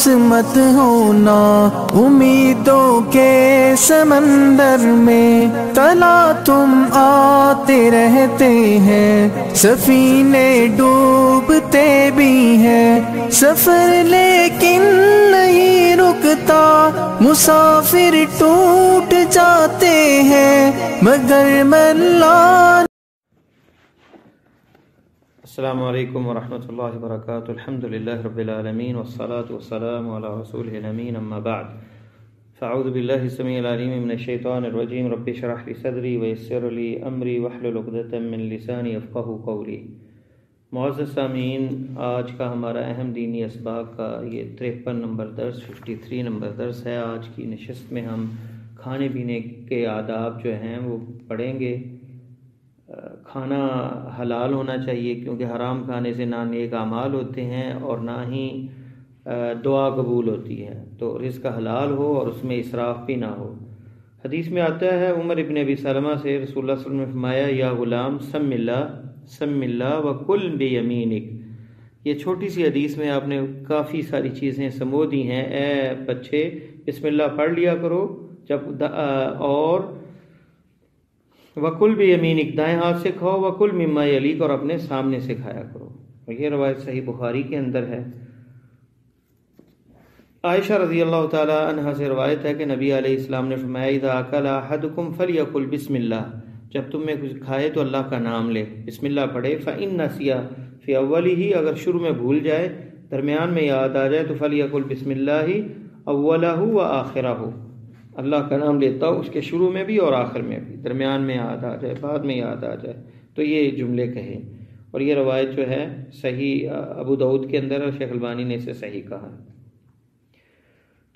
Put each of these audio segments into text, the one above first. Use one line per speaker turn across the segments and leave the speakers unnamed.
مت ہونا امیدوں کے سمندر میں، تلا تم آتے رہتے ہیں، سفینے ڈوبتے بھی ہیں، سفر لیکن نہیں رکتا، مسافر ٹوٹ جاتے ہیں مگر ملان۔
السلام علیکم ورحمۃ اللہ وبرکاتہ۔ الحمد للہ رب العالمین والصلاة والسلام علی رسولہ الامین، اما بعد فاعوذ باللہ السمیع العلیم من الشیطان الرجیم، رب اشرح لی صدری ویسر لی امری واحلل عقدۃ من لسانی یفقہوا قولی۔ معزز سامعین، آج کا ہمارا اہم دینی اسباق کا یہ 53 نمبر درس 53 نمبر درس ہے۔ آج کی نشست میں ہم کھانے پینے کے آداب جو ہیں وہ پڑھیں گے۔ کھانا حلال ہونا چاہیے، کیونکہ حرام کھانے سے نہ نیک اعمال ہوتے ہیں اور نہ ہی دعا قبول ہوتی ہے۔ تو رزق حلال ہو اور اس میں اسراف بھی نہ ہو۔ حدیث میں آتا ہے، عمر ابن ابی سلمہ سے رسول اللہ صلی اللہ علیہ وسلم نے فرمایا، یا غلام سم اللہ وکل بیمینک۔ یہ چھوٹی سی حدیث میں آپ نے کافی ساری چیزیں سمو دی ہیں۔ اے بچے، بسم اللہ پڑھ لیا کرو جب، اور وکل بیمینک، دائیں ہاتھ سے کھاؤ، وکل مما یلیک، اور اپنے سامنے سے کھایا کرو۔ اور یہ روایت صحیح بخاری کے اندر ہے۔ عائشہ رضی اللہ تعالی عنہا سے روایت ہے کہ نبی علیہ السلام نے فرمایا، اذا اکل احدکم فلیقل بسم اللہ، جب تم میں کچھ کھائے تو اللہ کا نام لے، بسم اللہ پڑھے۔ فإن نسي فی اولہ، اگر شروع میں بھول جائے، درمیان میں یاد آ جائے، تو فلیقل بسم اللہ اولہ و آخرہ، اللہ کا نام لیتا ہوں اس کے شروع میں بھی اور آخر میں بھی، درمیان میں یاد آ جائے، بعد میں یاد آ جائے، تو یہ جملے کہیں۔ اور یہ روایت جو ہے صحیح ابو داؤد کے اندر، اور شیخ البانی نے اسے صحیح کہا۔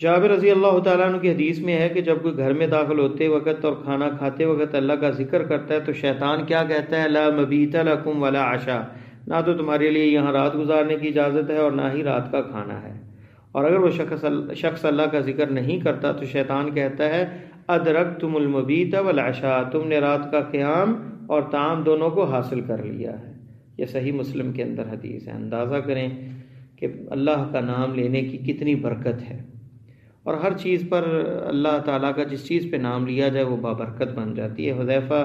جابر رضی اللہ تعالیٰ عنہ کی حدیث میں ہے کہ جب کوئی گھر میں داخل ہوتے وقت اور کھانا کھاتے وقت اللہ کا ذکر کرتا ہے تو شیطان کیا کہتا ہے، لا مبیت لکم ولا عشاء، نہ تو تمہارے لیے یہاں رات گزارنے کی اجازت ہے اور نہ ہی رات کا کھانا ہے۔ اور اگر وہ شخص اللہ کا ذکر نہیں کرتا تو شیطان کہتا ہے، ادرکتم المبیت والعشاء، تم نے رات کا قیام اور طعام دونوں کو حاصل کر لیا ہے۔ یہ صحیح مسلم کے اندر حدیث ہے۔ اندازہ کریں کہ اللہ کا نام لینے کی کتنی برکت ہے، اور ہر چیز پر اللہ تعالیٰ کا جس چیز پہ نام لیا جائے وہ بابرکت بن جاتی ہے۔ حذیفہ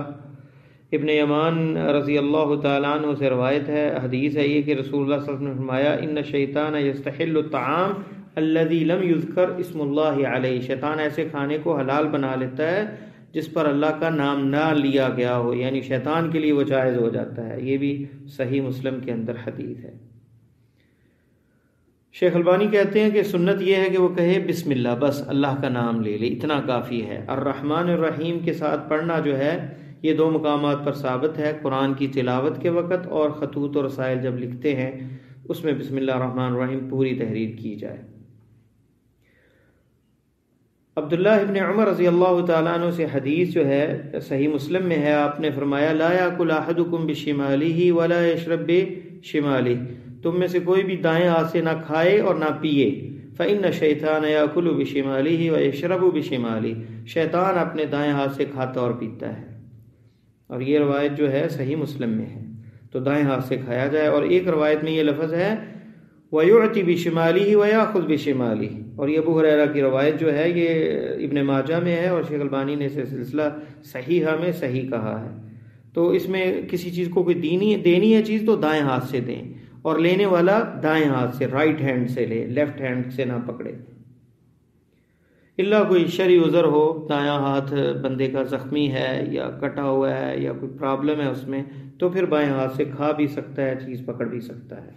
ابن یمان رضی اللہ تعالیٰ عنہ سے روایت ہے، حدیث ہے یہ کہ رسول اللہ صلی اللہ علیہ وسلم نے فرمایا، ان الشیطان یستحل الطعام الذی لم یذکر اسم اللہ علیہ، شیطان ایسے کھانے کو حلال بنا لیتا ہے جس پر اللہ کا نام نہ لیا گیا ہو، یعنی شیطان کے لیے وہ جائز ہو جاتا ہے۔ یہ بھی صحیح مسلم کے اندر حدیث ہے۔ شیخ البانی کہتے ہیں کہ سنت یہ ہے کہ وہ کہے بسم اللہ، بس اللہ کا نام لے لے، اتنا کافی ہے۔ الرحمن الرحیم کے ساتھ پڑھنا جو ہے یہ 2 مقامات پر ثابت ہے، قرآن کی تلاوت کے وقت اور خطوط اور رسائل جب لکھتے ہیں اس میں بسم اللہ الرحمن الرحیم پوری تحریر کی جائے۔ عبداللہ ابن عمر رضی اللہ تعالیٰ عنہ سے حدیث جو ہے صحیح مسلم میں ہے، آپ نے فرمایا، لا یاکل احدکم بشمالہ ولا یشرب بشمالہ، تم میں سے کوئی بھی دائیں ہاتھ سے نہ کھائے اور نہ پیے، فإن الشیطان یاکل بشمالہ ویشرب بشمالہ، شیطان اپنے دائیں ہاتھ سے کھاتا اور پیتا ہے۔ اور یہ روایت جو ہے صحیح مسلم میں ہے، تو دائیں ہاتھ سے کھایا جائے۔ اور ایک روایت میں یہ لفظ ہے، وَيُعْتِ بِشِمَالِهِ وَيَأْخُذْ بِشِمَالِهِ، اور یہ ابو ہریرہ کی روایت جو ہے یہ ابن ماجہ میں ہے، اور شیخ البانی نے اسے سلسلہ صحیحہ میں صحیح کہا ہے۔ تو اس میں کسی چیز کو کوئی دینی ہے چیز تو دائیں ہاتھ سے دیں، اور لینے والا دائیں ہاتھ سے، رائٹ ہینڈ سے لے، لیفٹ ہینڈ سے نہ پکڑے۔ اللہ کوئی شرعی عذر ہو، دایاں ہاتھ بندے کا زخمی ہے یا کٹا ہوا ہے یا کوئی پرابلم ہے اس میں، تو پھر بائیں ہاتھ سے کھا بھی سکتا ہے، چیز پکڑ بھی سکتا ہے۔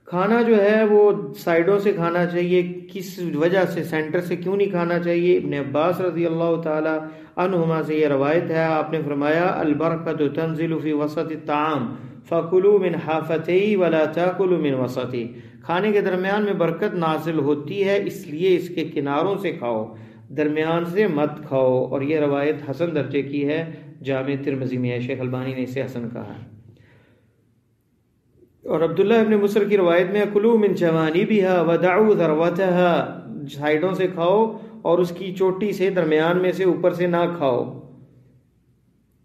کھانا جو ہے وہ سائڈوں سے کھانا چاہیے۔ کس وجہ سے، سینٹر سے کیوں نہیں کھانا چاہیے؟ ابن عباس رضی اللہ تعالی عنہما سے یہ روایت ہے، آپ نے فرمایا، البرکۃ تنزل فی وسط الطعام فَكُلُوا مِنْ حَافَتَيْهِ وَلَا تَأْكُلُوا مِنْ وَسَطِهِ، کھانے کے درمیان میں برکت نازل ہوتی ہے، اس لیے اس کے کناروں سے کھاؤ، درمیان سے مت کھاؤ۔ اور یہ روایت حسن درجے کی ہے، جامع ترمذی میں ہے، شیخ البانی نے اسے حسن کہا ہے۔ اور عبداللہ ابن مسر کی روایت میں، کلوا من جوانبها ودعوا ذروتها، سائڈوں سے کھاؤ اور اس کی چوٹی سے، درمیان میں سے، اوپر سے نہ کھاؤ۔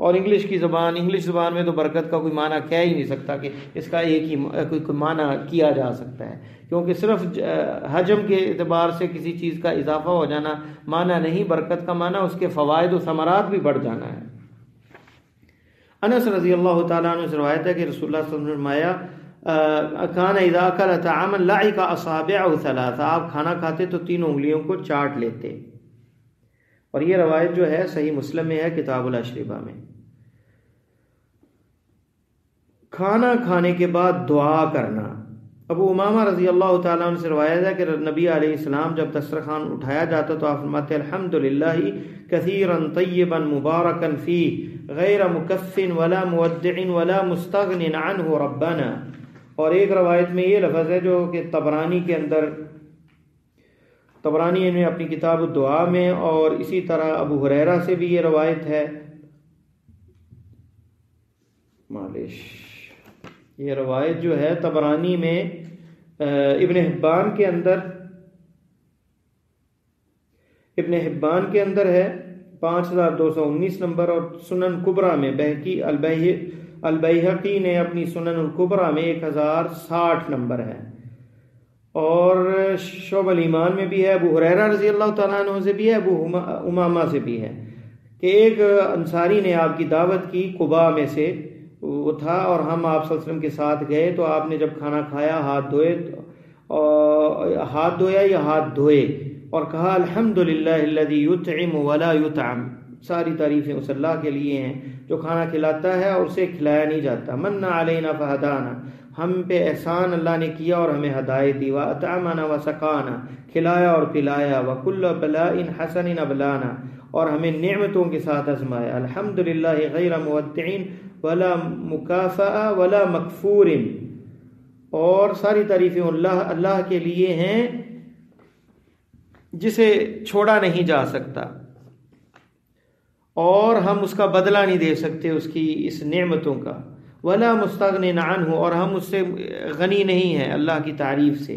اور انگلش زبان میں تو برکت کا کوئی معنی کہہ ہی نہیں سکتا کہ اس کا ایک ہی کوئی معنی کیا جا سکتا ہے، کیونکہ صرف حجم کے اعتبار سے کسی چیز کا اضافہ ہو جانا معنی نہیں، برکت کا معنی اس کے فوائد و ثمرات بھی بڑھ جانا ہے۔ انس رضی اللہ تعالیٰ عنہ سے روایت ہے کہ رسول اللہ صلی اللہ علیہ وسلم نے فرمایا کان اذا اکل طعاما لعق اصابعه ثلاثا، آپ کھانا کھاتے تو 3 انگلیوں کو چاٹ لیتے، اور یہ روایت جو ہے صحیح مسلم میں ہے کتاب الاشربہ میں۔ کھانا کھانے کے بعد دعا کرنا، ابو امامہ رضی اللہ تعالیٰ عنہ سے روایت ہے کہ نبی علیہ السلام جب دسترخوان اٹھایا جاتا تو آپ فرماتے الحمدللہ کثیرا طیبا مبارکا فیہ غیر مکف ولا مودع ولا مستغن عنہ ربنا، اور ایک روایت میں یہ لفظ ہے جو کہ طبرانی نے اپنی کتاب الدعا میں، اور اسی طرح ابو ہریرہ سے بھی یہ روایت ہے، یہ روایت جو ہے طبرانی میں ابن حبان کے اندر ہے 5219 نمبر، اور سنن کبریٰ میں البیہقی نے اپنی سنن الکبریٰ میں 1060 نمبر ہے، اور شعب الایمان میں بھی ہے، ابو ہریرہ رضی اللہ تعالیٰ عنہ سے بھی ہے، ابو امامہ سے بھی ہے کہ ایک انصاری نے آپ کی دعوت کی، قباء میں سے وہ تھا، اور ہم آپ صلی اللہ علیہ وسلم کے ساتھ گئے تو آپ نے جب کھانا کھایا ہاتھ دھویا یا ہاتھ دھوئے اور کہا الحمدللہ الذی یطعم ولا یطعم، ساری تعریفیں اس اللہ کے لیے ہیں جو کھانا کھلاتا ہے اور اسے کھلایا نہیں جاتا، من علینا فہدانا، ہم پہ احسان اللہ نے کیا اور ہمیں ہدایت دی، واطعمنا وسقانا، کھلایا اور پلایا، وکل بلاء حسن ابلانا، اور ہمیں نعمتوں کے ساتھ آزمایا، الحمدللہ غیر مودع ولا مکافأ ولا مکفور، اور ساری تعریفیں اللہ کے لیے ہیں جسے چھوڑا نہیں جا سکتا اور ہم اس کا بدلہ نہیں دے سکتے اس کی اس نعمتوں کا، ولا مستغن عنہ، اور ہم اس سے غنی نہیں ہیں اللہ کی تعریف سے،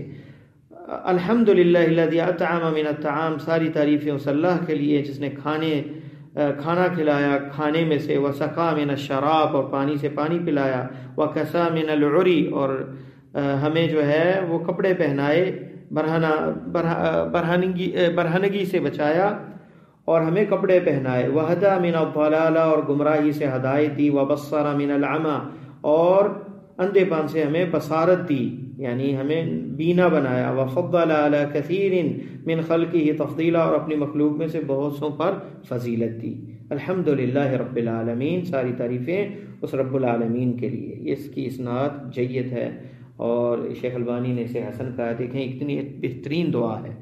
الحمدللہ الذی اطعم من الطعام، ساری تعریفیں اس اللہ کے لیے جس نے کھانا کھلایا کھانے میں سے، وسقا من الشراب، اور پانی سے پانی پلایا، وکسا من العری، اور ہمیں جو ہے وہ کپڑے پہنائے، برہنگی سے بچایا اور ہمیں کپڑے پہنائے، وہدا من الضلالہ، اور گمراہی سے ہدایت دی، وبصر من العمی، اور اندھے پن سے ہمیں بصارت دی یعنی ہمیں بینا بنایا، وفضل علی کثیر من خلقہ تفضیلا، اور اپنی مخلوق میں سے بہت سوں پر فضیلت دی، الحمدللہ رب العالمین، ساری تعریفیں اس رب العالمین کے لیے۔ اس کی اسناد جید ہے اور شیخ البانی نے اسے حسن کہا، دیکھیں اتنی بہترین دعا ہے۔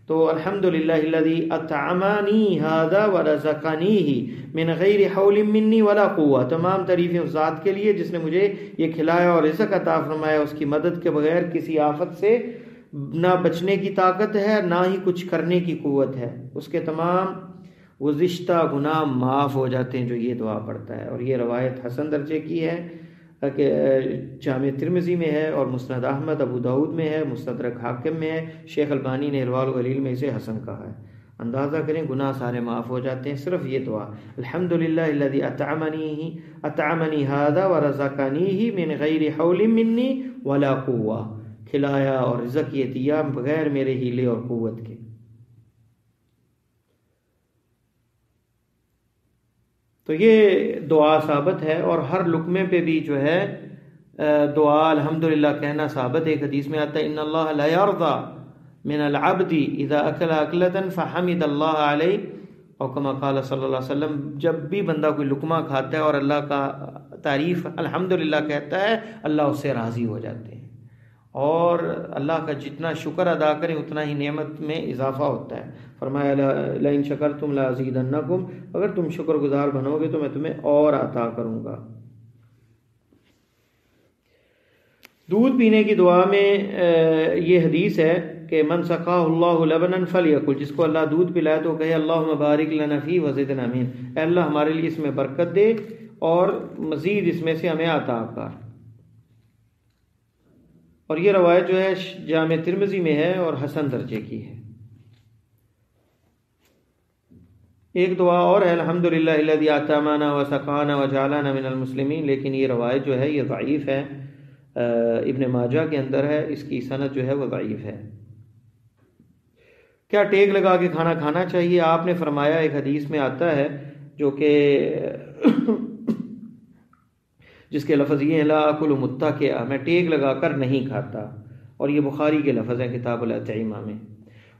تو الحمدللہ الذی اطعمانی ھذا ورزقنیہ من غیر حول منی ولا قوہ، تمام تعریفیں اس ذات کے لیے جس نے مجھے یہ کھلایا اور رزق عطا فرمایا، اس کی مدد کے بغیر کسی آفت سے نہ بچنے کی طاقت ہے نہ ہی کچھ کرنے کی قوت ہے، اس کے تمام گزشتہ گناہ معاف ہو جاتے ہیں جو یہ دعا پڑھتا ہے۔ اور یہ روایت حسن درجے کی ہے کہ جامع ترمذی میں ہے، اور مسند احمد ابو داود میں ہے، مستدرک حاکم میں ہے، شیخ البانی نے ارواء الغلیل میں اسے حسن کہا ہے۔ اندازہ کریں گناہ سارے معاف ہو جاتے ہیں صرف یہ دعا، الحمدللہ الذی اطعمنی ھذا ورزقنیہ من غیر حول منی ولا قوہ، کھلایا اور رزق یہ دیا بغیر میرے ہیلے اور قوت کے۔ تو یہ دعا ثابت ہے، اور ہر لقمے پہ بھی جو ہے دعا الحمدللہ کہنا ثابت ہے۔ ایک حدیث میں آتا ہے ان اللہ لا یرضی من العبد اذا اکل اکلۃ فحمد اللہ علیہ، اور کما قال صلی اللہ علیہ وسلم، جب بھی بندہ کوئی لقمہ کھاتا ہے اور اللہ کا تعریف الحمدللہ کہتا ہے اللہ اس سے راضی ہو جاتے ہیں، اور اللہ کا جتنا شکر ادا کریں اتنا ہی نعمت میں اضافہ ہوتا ہے۔ فرمایا لئن شکرتم لازیدنکم، اگر تم شکر گزار بنو گے تو میں تمہیں اور عطا کروں گا۔ دودھ پینے کی دعا میں یہ حدیث ہے کہ من سقاہ اللہ لبنا فلیقل، جس کو اللہ دودھ پلائے تو کہے اللہم بارک لنا فیہ وزدنا من، اے اللہ ہمارے لیے اس میں برکت دے اور مزید اس میں سے ہمیں عطا کر۔ اور یہ روایت جو ہے جامع ترمذی میں ہے اور حسن درجے کی ہے۔ ایک دعا اور ہے الحمدللہ الذی اطعمنا وسقانا وجعلنا من المسلمین، لیکن یہ روایت جو ہے یہ ضعیف ہے، ابن ماجہ کے اندر ہے، اس کی سند جو ہے وہ ضعیف ہے۔ کیا ٹیک لگا کے کھانا کھانا چاہیے؟ آپ نے فرمایا، ایک حدیث میں آتا ہے جو کہ جس کے لفظ یہ لا اکل متکئا، میں ٹیک لگا کر نہیں کھاتا، اور یہ بخاری کے لفظ ہے کتاب الاطعمہ میں۔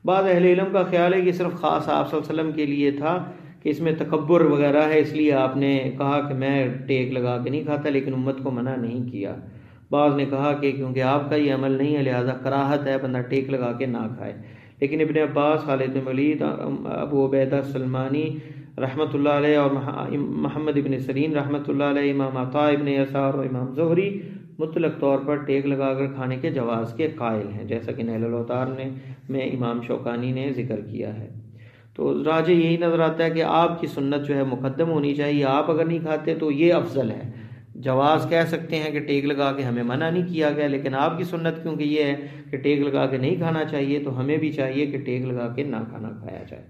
بعض اہل علم کا خیال ہے کہ صرف خاص آپ صلی اللہ علیہ وسلم کے لیے تھا، کہ اس میں تکبر وغیرہ ہے، اس لیے آپ نے کہا کہ میں ٹیک لگا کے نہیں کھاتا، لیکن امت کو منع نہیں کیا۔ بعض نے کہا کہ کیونکہ آپ کا یہ عمل نہیں ہے لہذا کراہت ہے، بندہ ٹیک لگا کے نہ کھائے۔ لیکن ابن عباس، خالد بن ولید، ابو عبیدہ سلمانی رحمۃ اللہ علیہ اور محمد ابن سرین رحمۃ اللہ علیہ، امام عطا ابن یسار اور امام زہری مطلق طور پر ٹیک لگا کر کھانے کے جواز کے قائل ہیں، جیسا کہ نیل الاوطار میں امام شوکانی نے ذکر کیا ہے۔ تو راجح یہی نظر آتا ہے کہ آپ کی سنت جو ہے مقدم ہونی چاہیے، آپ اگر نہیں کھاتے تو یہ افضل ہے۔ جواز کہہ سکتے ہیں کہ ٹیک لگا کے ہمیں منع نہیں کیا گیا، لیکن آپ کی سنت کیونکہ یہ ہے کہ ٹیک لگا کے نہیں کھانا چاہیے، تو ہمیں بھی چاہیے کہ ٹیک لگا کے نہ کھانا کھایا جائے۔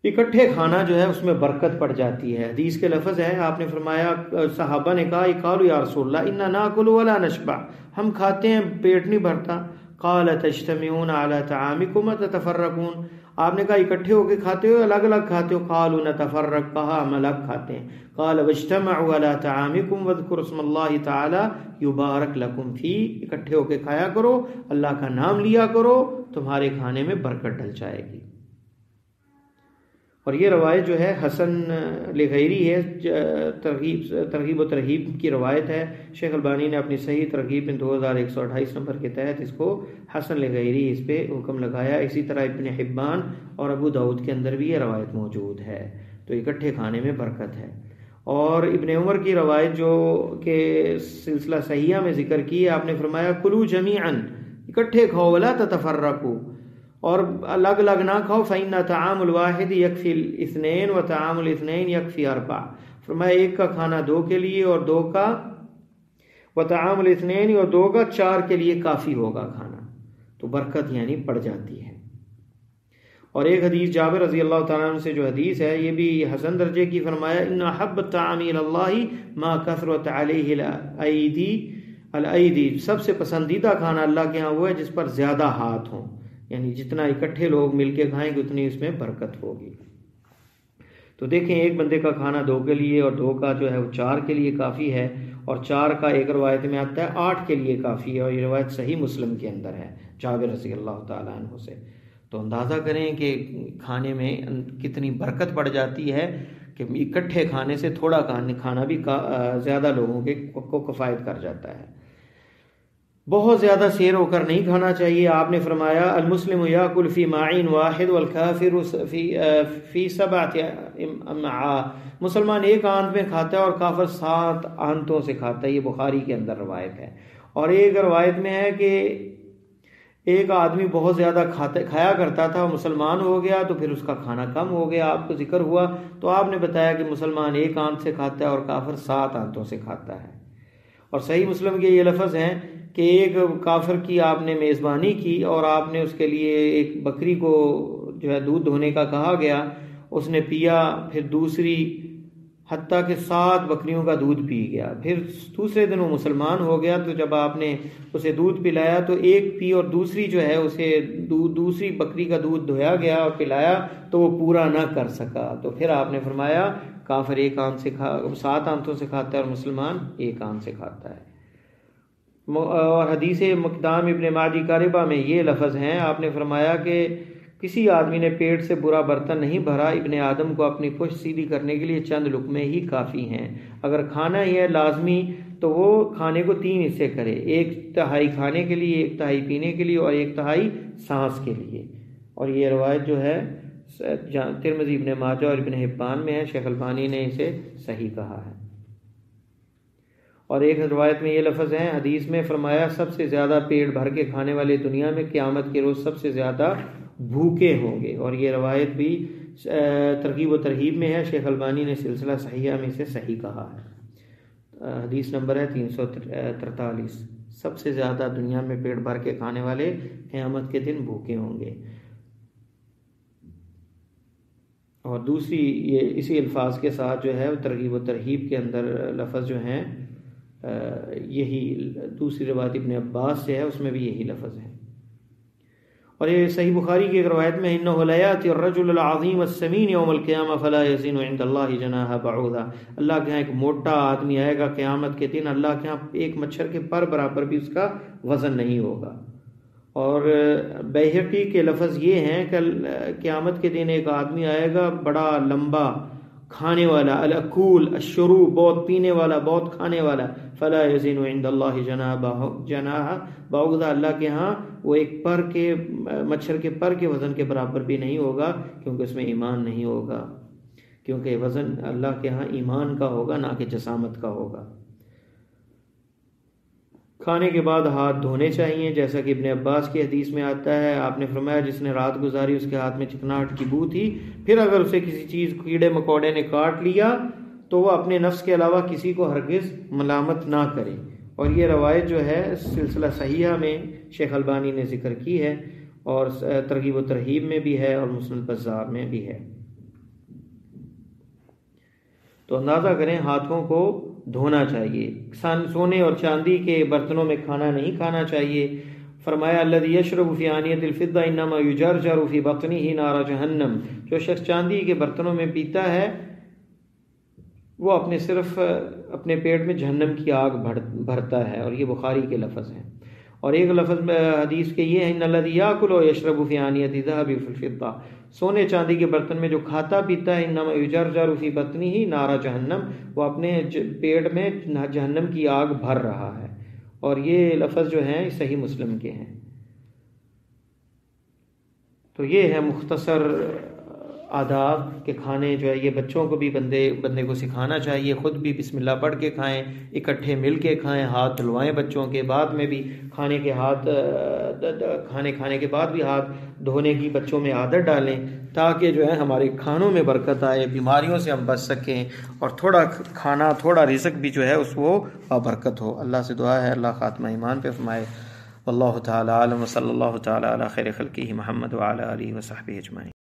اکٹھے کھانا جو ہے اس میں برکت پڑ جاتی ہے۔ حدیث کے لفظ ہے، آپ نے فرمایا، صحابہ نے کہا قالوا یا رسول اللہ انا ناکل ولا نشبع، ہم کھاتے ہیں پیٹ نہیں بھرتا۔ قال تجتمعون على طعامكم وتتفرقون، آپ نے کہا اکٹھے ہو کے کھاتے ہو الگ الگ کھاتے ہو؟ قالوا نتفرق، کہا ہم الگ کھاتے ہیں۔ قال واجتمعوا على طعامكم واذكروا اسم الله تعالى يبارك لكم فيه، اکٹھے ہو کے کھایا کرو، اللہ کا نام لیا کرو، تمہارے کھانے میں برکت ڈل جائے گی۔ اور یہ روایت جو ہے حسن لغیری ہے، ترغیب و ترہیب کی روایت ہے۔ شیخ البانی نے اپنی صحیح ترغیب میں 2128 نمبر کے تحت اس کو حسن لغیری اس پہ حکم لگایا۔ اسی طرح ابن حبان اور ابو داؤد کے اندر بھی یہ روایت موجود ہے، تو اکٹھے کھانے میں برکت ہے۔ اور ابن عمر کی روایت جو کہ سلسلہ صحیحہ میں ذکر کی ہے، آپ نے فرمایا کلوا جمیعا، اکٹھے کھاؤ، ولا تتفرقوا، اور الگ الگ نہ کھاؤ، فإن طعام الواحد يكفي الاثنين وطعام الاثنين يكفي أربع، فرمایا ایک کا کھانا دو کے لیے اور دو کا، وطعام الاثنين اور دو کا چار کے لیے کافی ہوگا کھانا، تو برکت یعنی پڑ جاتی ہے۔ اور ایک حدیث جابر رضی اللہ تعالیٰ عنہ سے جو حدیث ہے یہ بھی حسن درجے کی، فرمایا ان احب الطعام الى اللہ ما کثرت علیہ الایدی، سب سے پسندیدہ کھانا اللہ کے ہاں وہ ہے جس پر زیادہ ہاتھ ہوں، یعنی جتنا اکٹھے لوگ مل کے کھائیں گے اتنی اس میں برکت ہوگی۔ تو دیکھیں ایک بندے کا کھانا دو کے لیے اور دو کا جو ہے وہ چار کے لیے کافی ہے، اور چار کا ایک روایت میں آتا ہے 8 کے لیے کافی ہے، اور یہ روایت صحیح مسلم کے اندر ہے جابر رضی اللہ تعالیٰ عنہ سے۔ تو اندازہ کریں کہ کھانے میں کتنی برکت پڑ جاتی ہے، کہ اکٹھے کھانے سے تھوڑا کھانا بھی زیادہ لوگوں کو کفایت کر جاتا ہے۔ بہت زیادہ سیر ہو کر نہیں کھانا چاہیے۔ آپ نے فرمایا المسلم یاکل فی معین واحد والکافر فی 7 امعاء، مسلمان ایک آنت میں کھاتا ہے اور کافر 7 آنتوں سے کھاتا ہے، یہ بخاری کے اندر روایت ہے۔ اور ایک روایت میں ہے کہ ایک آدمی بہت زیادہ کھایا کرتا تھا، مسلمان ہو گیا تو پھر اس کا کھانا کم ہو گیا، آپ کو ذکر ہوا تو آپ نے بتایا کہ مسلمان ایک آنت سے کھاتا ہے اور کافر 7 آنتوں سے کھاتا ہے۔ اور صحیح مسلم کے یہ لفظ ہیں کہ ایک کافر کی آپ نے میزبانی کی اور آپ نے اس کے لیے ایک بکری کو جو ہے دودھ دھونے کا کہا گیا، اس نے پیا، پھر دوسری، حتیٰ کہ 7 بکریوں کا دودھ پی گیا، پھر دوسرے دن وہ مسلمان ہو گیا، تو جب آپ نے اسے دودھ پلایا تو ایک پی اور دوسری جو ہے اسے دوسری بکری کا دودھ دھویا گیا اور پلایا تو وہ پورا نہ کر سکا، تو پھر آپ نے فرمایا کافر ایک آنت سے 7 آنتوں سے کھاتا ہے اور مسلمان ایک آنت سے کھاتا ہے۔ اور حدیث مقدام ابن معدی کاربہ میں یہ لفظ ہیں، آپ نے فرمایا کہ کسی آدمی نے پیٹ سے برا برتن نہیں بھرا، ابن آدم کو اپنی پشت سیدھی کرنے کے لیے چند لقمے ہی کافی ہیں، اگر کھانا ہی ہے لازمی تو وہ کھانے کو 3 حصے کرے، 1/3 کھانے کے لیے، 1/3 پینے کے لیے اور 1/3 سانس کے لیے۔ اور یہ روایت جو ہے ترمذی، ابن ماجہ اور ابن حبان میں ہے، شیخ البانی نے اسے صحیح کہا ہے۔ اور ایک روایت میں یہ لفظ ہیں، حدیث میں فرمایا سب سے زیادہ پیٹ بھر کے کھانے والے دنیا میں قیامت کے روز سب سے زیادہ بھوکے ہوں گے، اور یہ روایت بھی ترغیب و ترہیب میں ہے، شیخ البانی نے سلسلہ صحیحہ میں سے صحیح کہا ہے۔ حدیث نمبر ہے 343، سب سے زیادہ دنیا میں پیٹ بھر کے کھانے والے قیامت کے دن بھوکے ہوں گے۔ اور دوسری یہ اسی الفاظ کے ساتھ جو ہے ترغیب و ترہیب کے اندر لفظ جو ہیں یہی دوسری روایت ابن عباس سے ہے، اس میں بھی یہی لفظ ہے۔ اور یہ صحیح بخاری کی ایک روایت میں انہ لا یاتی الرجل العظیم السمین یوم القیامہ فلا یزن عند اللہ جناح بعوضہ، اللہ کے ہاں ایک موٹا آدمی آئے گا قیامت کے دن، اللہ کے ہاں ایک مچھر کے پر برابر بھی اس کا وزن نہیں ہوگا۔ اور بیہقی کے لفظ یہ ہیں کہ قیامت کے دن ایک آدمی آئے گا بڑا لمبا، کھانے والا، الاکول الشروب، بہت پینے والا، بہت کھانے والا، فلا یزن عند اللہ جناح بعوضہ، اللہ کے ہاں وہ ایک پر کے مچھر کے پر کے وزن کے برابر بھی نہیں ہوگا، کیونکہ اس میں ایمان نہیں ہوگا، کیونکہ وزن اللہ کے ہاں ایمان کا ہوگا نہ کہ جسامت کا ہوگا۔ کھانے کے بعد ہاتھ دھونے چاہیے، جیسا کہ ابن عباس کی حدیث میں آتا ہے، آپ نے فرمایا جس نے رات گزاری اس کے ہاتھ میں چکناہٹ کی بو تھی، پھر اگر اسے کسی چیز کیڑے مکوڑے نے کاٹ لیا تو وہ اپنے نفس کے علاوہ کسی کو ہرگز ملامت نہ کرے۔ اور یہ روایت جو ہے سلسلہ صحیحہ میں شیخ البانی نے ذکر کی ہے، اور ترغیب و ترہیب میں بھی ہے، اور مسند بزار میں بھی ہے۔ تو اندازہ کریں ہاتھوں کو دھونا چاہیے۔ سونے اور چاندی کے برتنوں میں کھانا نہیں کھانا چاہیے۔ فرمایا الذی یشرب فی آنیۃ الفضہ انما یجرجر فی بطنہ نار جہنم، جو شخص چاندی کے برتنوں میں پیتا ہے وہ اپنے پیٹ میں جہنم کی آگ بھرتا ہے، اور یہ بخاری کے لفظ ہیں۔ اور ایک لفظ میں حدیث کے یہ ہے ان الذی یاکل ویشرب فی آنیۃ الذھب والفضہ، سونے چاندی کے برتن میں جو کھاتا پیتا ہے انما یجرجر فی بطنہ نار جہنم، وہ اپنے پیٹ میں جہنم کی آگ بھر رہا ہے۔ اور یہ لفظ جو ہیں صحیح مسلم کے ہیں۔ تو یہ ہے مختصر آداب کہ کھانے جو ہے یہ بچوں کو بھی بندے کو سکھانا چاہیے، خود بھی بسم اللہ پڑھ کے کھائیں، اکٹھے مل کے کھائیں، ہاتھ دھلوائیں بچوں کے، بعد میں بھی کھانے کے بعد بھی ہاتھ دھونے کی بچوں میں عادت ڈالیں، تاکہ جو ہے ہمارے کھانوں میں برکت آئے، بیماریوں سے ہم بچ سکیں، اور تھوڑا کھانا تھوڑا رزق بھی جو ہے اس وہ برکت ہو۔ اللہ سے دعا ہے اللہ خاتمہ ایمان پہ فرمائے۔ واللہ تعالی عالم، وصلی اللہ تعالی علی خیر خلقہ محمد وعلی آلہ وصحبہ اجمعین۔